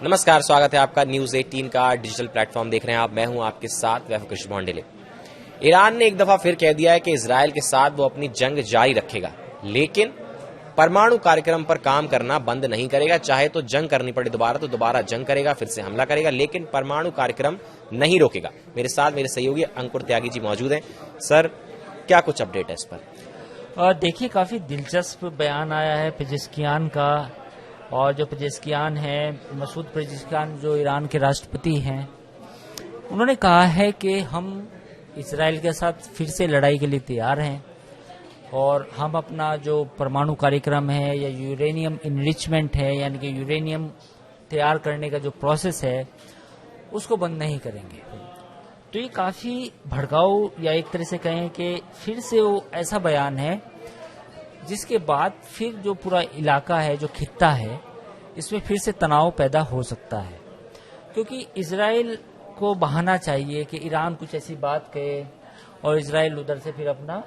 नमस्कार, स्वागत है आपका न्यूज 18 का डिजिटल प्लेटफॉर्म देख रहे हैं आप। मैं हूं आपके साथ वैभव कृष्ण भोंडेले। ईरान ने एक दफा फिर कह दिया है कि इजरायल के साथ वो अपनी जंग जारी रखेगा, लेकिन परमाणु कार्यक्रम पर काम करना बंद नहीं करेगा। चाहे तो जंग करनी पड़े दोबारा तो दोबारा जंग करेगा, फिर से हमला करेगा, लेकिन परमाणु कार्यक्रम नहीं रोकेगा। मेरे साथ मेरे सहयोगी अंकुर त्यागी जी मौजूद हैं। सर, क्या कुछ अपडेट है इस पर? देखिए, काफी दिलचस्प बयान आया है पेजेश्कियान का। और जो पेजेश्कियान है, मसूद पेजेश्कियान, जो ईरान के राष्ट्रपति हैं, उन्होंने कहा है कि हम इजराइल के साथ फिर से लड़ाई के लिए तैयार हैं और हम अपना जो परमाणु कार्यक्रम है या यूरेनियम इनरिचमेंट है, यानी कि यूरेनियम तैयार करने का जो प्रोसेस है, उसको बंद नहीं करेंगे। तो ये काफी भड़काऊ, या एक तरह से कहें कि फिर से वो ऐसा बयान है जिसके बाद फिर जो पूरा इलाका है, जो खित्ता है, इसमें फिर से तनाव पैदा हो सकता है। क्योंकि इजराइल को बहाना चाहिए कि ईरान कुछ ऐसी बात कहे और इजराइल उधर से फिर अपना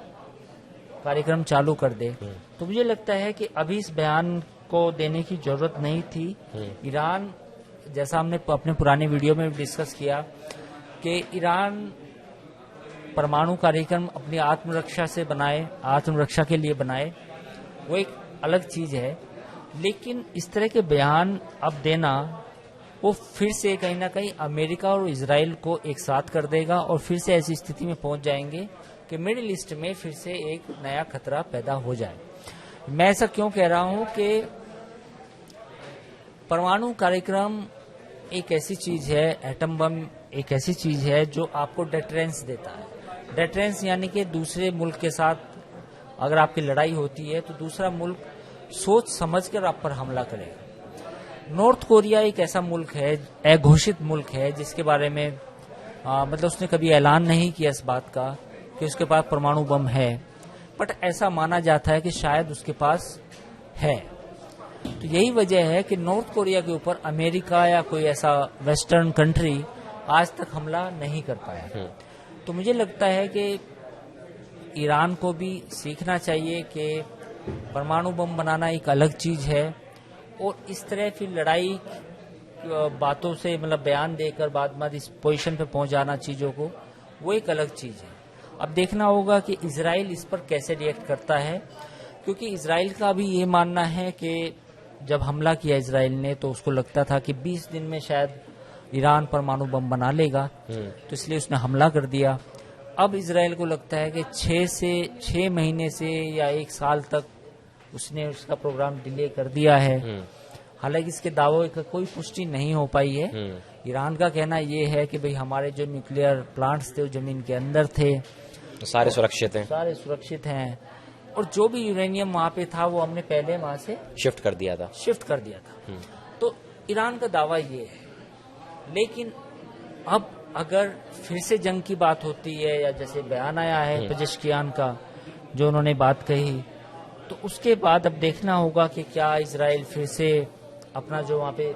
कार्यक्रम चालू कर दे। तो मुझे लगता है कि अभी इस बयान को देने की जरूरत नहीं थी। ईरान, जैसा हमने अपने पुराने वीडियो में डिस्कस किया कि ईरान परमाणु कार्यक्रम अपनी आत्मरक्षा से बनाए, आत्मरक्षा के लिए बनाए, वो एक अलग चीज है। लेकिन इस तरह के बयान अब देना, वो फिर से कहीं ना कहीं अमेरिका और इजराइल को एक साथ कर देगा और फिर से ऐसी स्थिति में पहुंच जाएंगे कि मिडिल ईस्ट में फिर से एक नया खतरा पैदा हो जाए। मैं ऐसा क्यों कह रहा हूं कि परमाणु कार्यक्रम एक ऐसी चीज है, एटम बम एक ऐसी चीज है जो आपको डेटरेंस देता है। डेटरेंस यानी कि दूसरे मुल्क के साथ अगर आपकी लड़ाई होती है तो दूसरा मुल्क सोच समझकर आप पर हमला करेगा। नॉर्थ कोरिया एक ऐसा मुल्क है, अघोषित मुल्क है, जिसके बारे में मतलब उसने कभी ऐलान नहीं किया इस बात का कि उसके पास परमाणु बम है, बट ऐसा माना जाता है कि शायद उसके पास है। तो यही वजह है कि नॉर्थ कोरिया के ऊपर अमेरिका या कोई ऐसा वेस्टर्न कंट्री आज तक हमला नहीं कर पाया। तो मुझे लगता है कि ईरान को भी सीखना चाहिए कि परमाणु बम बनाना एक अलग चीज है और इस तरह फिर लड़ाई बातों से, मतलब बयान देकर बाद में इस पोजीशन पे पहुंच जाना चीजों को, वो एक अलग चीज है। अब देखना होगा कि इजराइल इस पर कैसे रिएक्ट करता है, क्योंकि इजराइल का भी ये मानना है कि जब हमला किया इजराइल ने तो उसको लगता था कि 20 दिन में शायद ईरान परमाणु बम बना लेगा, तो इसलिए उसने हमला कर दिया। अब इजराइल को लगता है कि 6 महीने से या 1 साल तक उसने उसका प्रोग्राम डिले कर दिया है। हालांकि इसके दावों की कोई पुष्टि नहीं हो पाई है। ईरान का कहना यह है कि भाई हमारे जो न्यूक्लियर प्लांट्स थे वो जमीन के अंदर थे, तो सारे सुरक्षित हैं, सारे सुरक्षित हैं, और जो भी यूरेनियम वहाँ पे था वो हमने पहले वहाँ से शिफ्ट कर दिया था। तो ईरान का दावा ये है। लेकिन अब अगर फिर से जंग की बात होती है, या जैसे बयान आया है पेजेश्कियान का जो उन्होंने बात कही, तो उसके बाद अब देखना होगा कि क्या इजराइल फिर से अपना जो वहाँ पे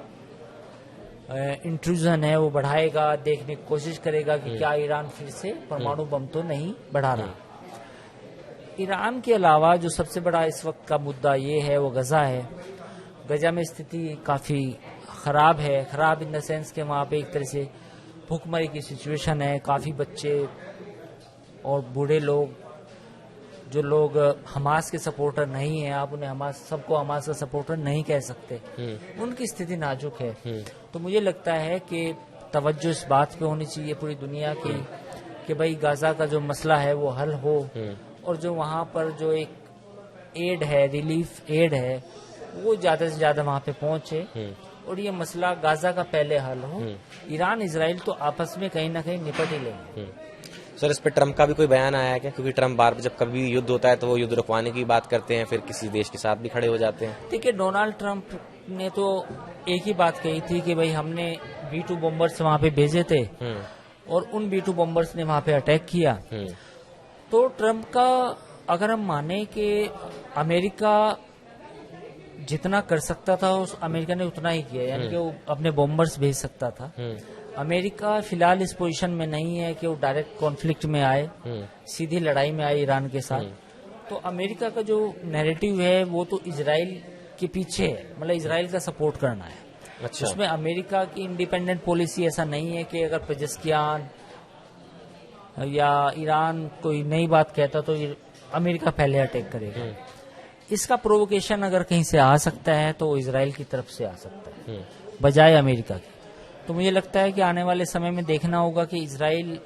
इंट्रूजन है वो बढ़ाएगा, देखने की कोशिश करेगा कि क्या ईरान फिर से परमाणु बम तो नहीं बढ़ा रहा। ईरान के अलावा जो सबसे बड़ा इस वक्त का मुद्दा ये है वो गजा है। गजा में स्थिति काफी खराब है। खराब इन द सेंस के वहाँ पे एक तरह से भूखमरी की सिचुएशन है। काफी बच्चे और बूढ़े लोग, जो लोग हमास के सपोर्टर नहीं है, आप उन्हें सबको हमास का सपोर्टर नहीं कह सकते, उनकी स्थिति नाजुक है। तो मुझे लगता है कि तवज्जो इस बात पे होनी चाहिए पूरी दुनिया की कि भाई गाजा का जो मसला है वो हल हो, और जो वहाँ पर जो एक एड है, रिलीफ एड है, वो ज्यादा से ज्यादा वहाँ पे पहुंचे और ये मसला गाजा का पहले हल हो। ईरान इजराइल तो आपस में कहीं ना कहीं निपट ही लेंगे। सर, इस पे ट्रम्प का भी कोई बयान आया है क्या? क्योंकि ट्रम्प बार जब कभी युद्ध होता है तो वो युद्ध रुकवाने की बात करते हैं, फिर किसी देश के साथ भी खड़े हो जाते हैं। देखिए, डोनाल्ड ट्रम्प ने तो एक ही बात कही थी कि भाई हमने B-2 बॉम्बर्स वहाँ पे भेजे थे और उन B-2 बॉम्बर्स ने वहाँ पे अटैक किया। तो ट्रम्प का अगर हम माने कि अमेरिका जितना कर सकता था उस अमेरिका ने उतना ही किया, यानी कि वो अपने बॉम्बर्स भेज सकता था। अमेरिका फिलहाल इस पोजीशन में नहीं है कि वो डायरेक्ट कॉन्फ्लिक्ट में आए, सीधी लड़ाई में आए ईरान के साथ। तो अमेरिका का जो नैरेटिव है वो तो इजराइल के पीछे है, मतलब इजराइल का सपोर्ट करना है। अच्छा। उसमें अमेरिका की इंडिपेंडेंट पॉलिसी ऐसा नहीं है कि अगर पेजेस्कियान या ईरान कोई नई बात कहता तो अमेरिका पहले अटैक करेगा। इसका प्रोवोकेशन अगर कहीं से आ सकता है तो इजराइल की तरफ से आ सकता है बजाय अमेरिका के। तो मुझे लगता है कि आने वाले समय में देखना होगा कि इजराइल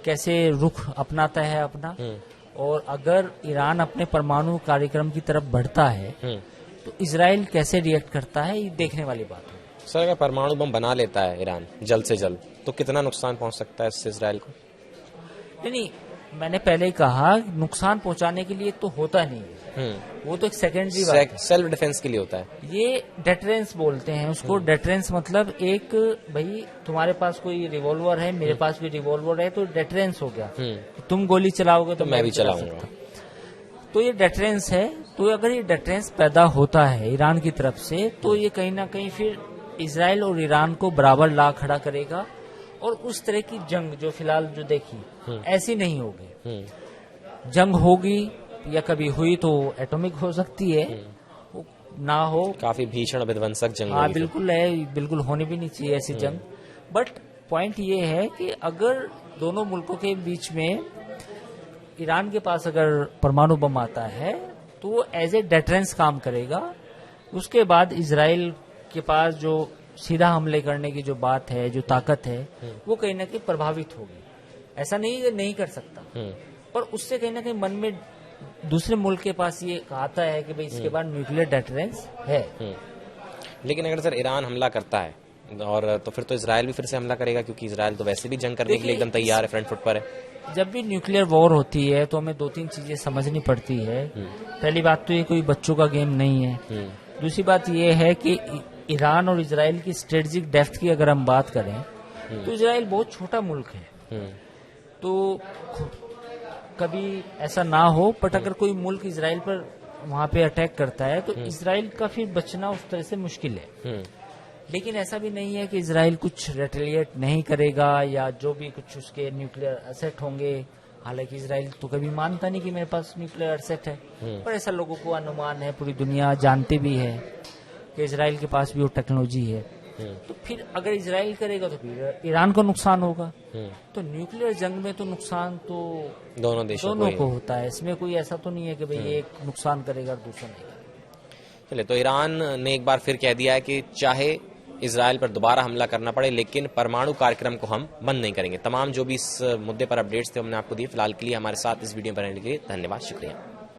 कैसे रुख अपनाता है अपना, और अगर ईरान अपने परमाणु कार्यक्रम की तरफ बढ़ता है तो इजराइल कैसे रिएक्ट करता है, ये देखने वाली बात है। सर, अगर परमाणु बम बना लेता है ईरान जल्द से जल्द तो कितना नुकसान पहुंच सकता है इससे इजराइल को? नहीं, मैंने पहले ही कहा नुकसान पहुंचाने के लिए तो होता नहीं है, वो तो एक सेकेंडरी बात है, सेल्फ डिफेंस के लिए होता है। ये डेटरेंस बोलते हैं उसको। डेटरेंस मतलब एक, भाई तुम्हारे पास कोई रिवॉल्वर है, मेरे पास भी रिवॉल्वर है, तो डेटरेंस हो गया। तुम गोली चलाओगे तो मैं भी चला सकता, तो ये डेटरेंस है। तो अगर ये डेटरेंस पैदा होता है ईरान की तरफ से तो ये कहीं ना कहीं फिर इजराइल और ईरान को बराबर ला खड़ा करेगा, और उस तरह की जंग जो फिलहाल जो देखी ऐसी नहीं होगी। जंग होगी या कभी हुई तो एटॉमिक हो सकती है, ना हो काफी भीषण विध्वंसक जंग। हाँ बिल्कुल है, बिल्कुल होनी भी नहीं चाहिए ऐसी जंग। बट पॉइंट ये है कि अगर दोनों मुल्कों के बीच में ईरान के पास अगर परमाणु बम आता है तो वो एज ए डेटरेंस काम करेगा। उसके बाद इजराइल के पास जो सीधा हमले करने की जो बात है, जो ताकत है, वो कहीं ना कहीं प्रभावित होगी। ऐसा नहीं कि नहीं कर सकता, पर उससे कहीं ना कहीं मन में दूसरे मुल्क के पास ये आता है कि भाई इसके बाद न्यूक्लियर डेटरेंस है। लेकिन अगर सर ईरान हमला करता है और तो फिर तो इजराइल भी फिर से हमला करेगा, क्योंकि इजराइल तो वैसे भी जंग करने के लिए एकदम तैयार है, फ्रंट फुट पर है। जब भी न्यूक्लियर वॉर होती है तो हमें 2-3 चीजें समझनी पड़ती है। पहली बात तो ये कोई बच्चों का गेम नहीं है। दूसरी बात ये है कि ईरान और इजराइल की स्ट्रेटेजिक डेप्थ की अगर हम बात करें तो इजराइल बहुत छोटा मुल्क है, तो कभी ऐसा ना हो। बट अगर कोई मुल्क इजराइल पर वहां पे अटैक करता है तो इजराइल का फिर बचना उस तरह से मुश्किल है। लेकिन ऐसा भी नहीं है कि इजराइल कुछ रिटेलिएट नहीं करेगा या जो भी कुछ उसके न्यूक्लियर एसेट होंगे। हालांकि इजराइल तो कभी मानता नहीं कि मेरे पास न्यूक्लियर एसेट है, पर ऐसा लोगों को अनुमान है, पूरी दुनिया जानती भी है कि इजराइल के पास भी वो टेक्नोलॉजी है। तो फिर अगर इजराइल करेगा तो फिर ईरान को नुकसान होगा। तो न्यूक्लियर जंग में तो नुकसान तो दोनों देशों को होता है। इसमें कोई ऐसा तो नहीं है कि भाई एक नुकसान करेगा और दूसरा नहीं करेगा। चलिए, तो ईरान ने एक बार फिर कह दिया है कि चाहे इजराइल पर दोबारा हमला करना पड़े लेकिन परमाणु कार्यक्रम को हम बंद नहीं करेंगे। तमाम जो भी इस मुद्दे पर अपडेट्स थे हमने आपको दिए। फिलहाल के लिए हमारे साथ इस वीडियो में रहने के लिए धन्यवाद, शुक्रिया।